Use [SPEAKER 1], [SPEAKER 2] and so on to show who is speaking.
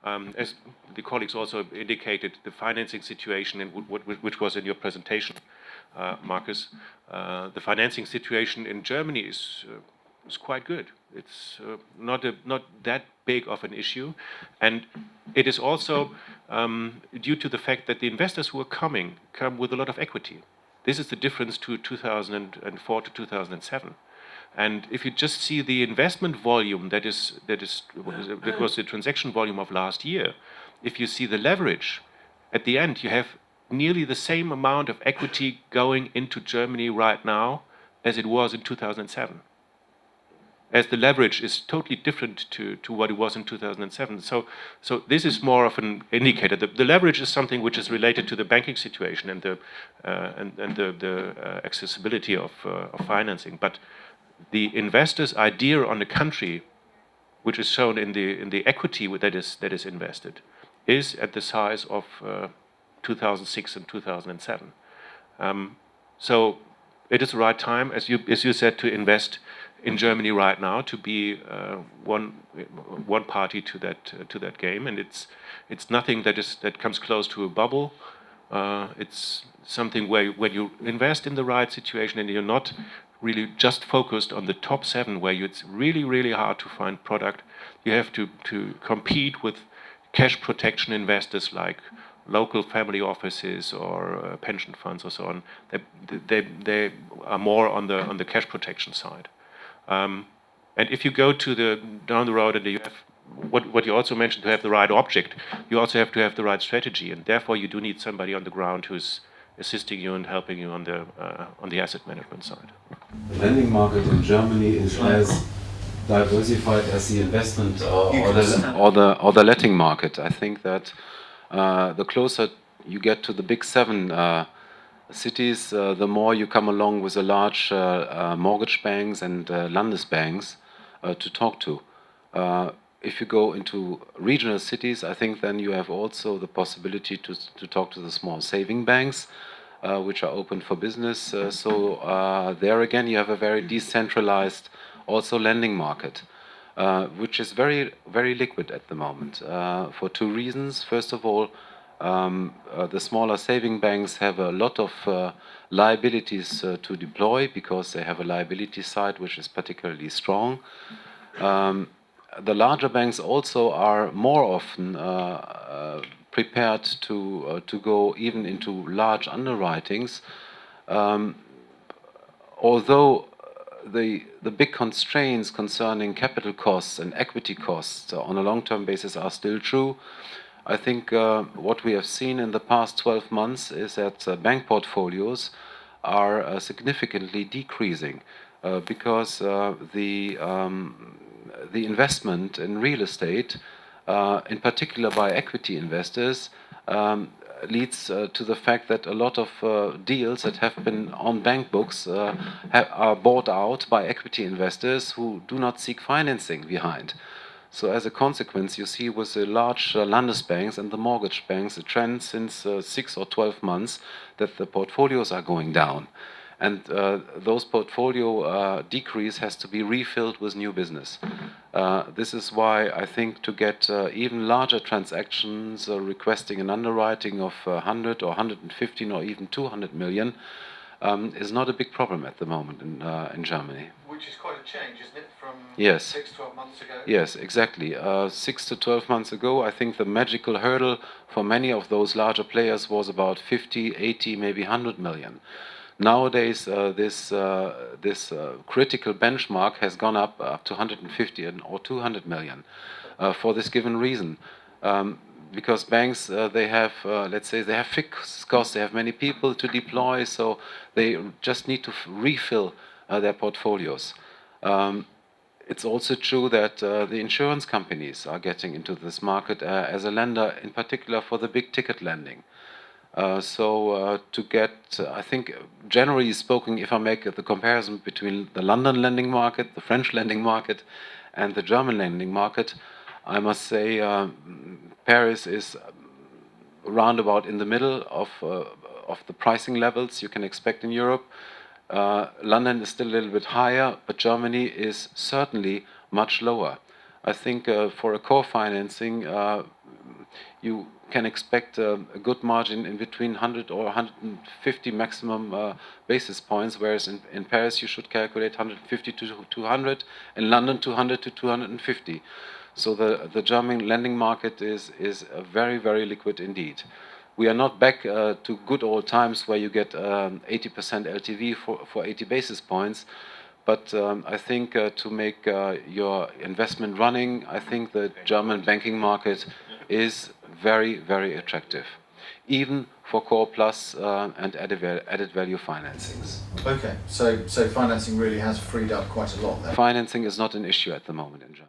[SPEAKER 1] As the colleagues also indicated, the financing situation, and which was in your presentation, Marcus, the financing situation in Germany is quite good. It's not that big of an issue, and it is also due to the fact that the investors who are come with a lot of equity. This is the difference to 2004 to 2007. And if you just see the investment volume that was the transaction volume of last year, if you see the leverage, at the end you have nearly the same amount of equity going into Germany right now as it was in 2007. As the leverage is totally different to what it was in 2007. So this is more of an indicator. The leverage is something which is related to the banking situation and the accessibility of financing. But the investor's idea on the country, which is shown in the equity that is invested, is at the size of 2006 and 2007. So it is the right time, as you said, to invest in Germany right now, to be one party to that game, and it's nothing that comes close to a bubble. It's something where when you invest in the right situation and you're not really just focused on the top 7, where it's really hard to find product, you have to compete with cash protection investors like local family offices or pension funds or so on. They are more on the cash protection side. And if you go down the road and you have what you also mentioned, to have the right object, you also have to have the right strategy, and therefore you do need somebody on the ground who's assisting you and helping you on the asset management side.
[SPEAKER 2] The lending market in Germany is as diversified as the investment or the letting market. I think that the closer you get to the big 7 cities, the more you come along with the large mortgage banks and Landesbanks to talk to. If you go into regional cities, I think then you have also the possibility to talk to the small saving banks, which are open for business. So there again, you have a very decentralized also lending market, which is very liquid at the moment for 2 reasons. First of all, the smaller saving banks have a lot of liabilities to deploy, because they have a liability side which is particularly strong. The larger banks also are more often prepared to go even into large underwritings, although the big constraints concerning capital costs and equity costs on a long-term basis are still true. I think what we have seen in the past 12 months is that bank portfolios are significantly decreasing because the investment in real estate, in particular by equity investors, leads to the fact that a lot of deals that have been on bank books are bought out by equity investors who do not seek financing behind. So as a consequence, you see with the large Landesbanks and the mortgage banks a trend since 6 or 12 months that the portfolios are going down. And those portfolio decrease has to be refilled with new business. This is why I think to get even larger transactions requesting an underwriting of 100 or 115 or even 200 million is not a big problem at the moment in Germany.
[SPEAKER 3] Which is quite a change, isn't it, from
[SPEAKER 2] yes.
[SPEAKER 3] 6 to 12 months ago?
[SPEAKER 2] Yes, exactly. 6 to 12 months ago, I think the magical hurdle for many of those larger players was about 50, 80, maybe 100 million. Nowadays, this critical benchmark has gone up to 150 or 200 million for this given reason. Because banks, they have, let's say, they have fixed costs, they have many people to deploy, so they just need to refill their portfolios. It's also true that the insurance companies are getting into this market as a lender, in particular for the big ticket lending. To get, I think, generally speaking, if I make the comparison between the London lending market, the French lending market, and the German lending market, I must say Paris is roundabout in the middle of the pricing levels you can expect in Europe. London is still a little bit higher, but Germany is certainly much lower. I think for a core financing, you can expect a good margin in between 100 or 150 maximum basis points, whereas in Paris you should calculate 150 to 200, in London 200 to 250. So the German lending market is very, very liquid indeed. We are not back to good old times where you get 80% LTV for 80 basis points, but I think to make your investment running, I think the German banking market is very, very attractive, even for core plus and added value financings.
[SPEAKER 3] Okay, so financing really has freed up quite a lot there.
[SPEAKER 2] Financing is not an issue at the moment in Germany.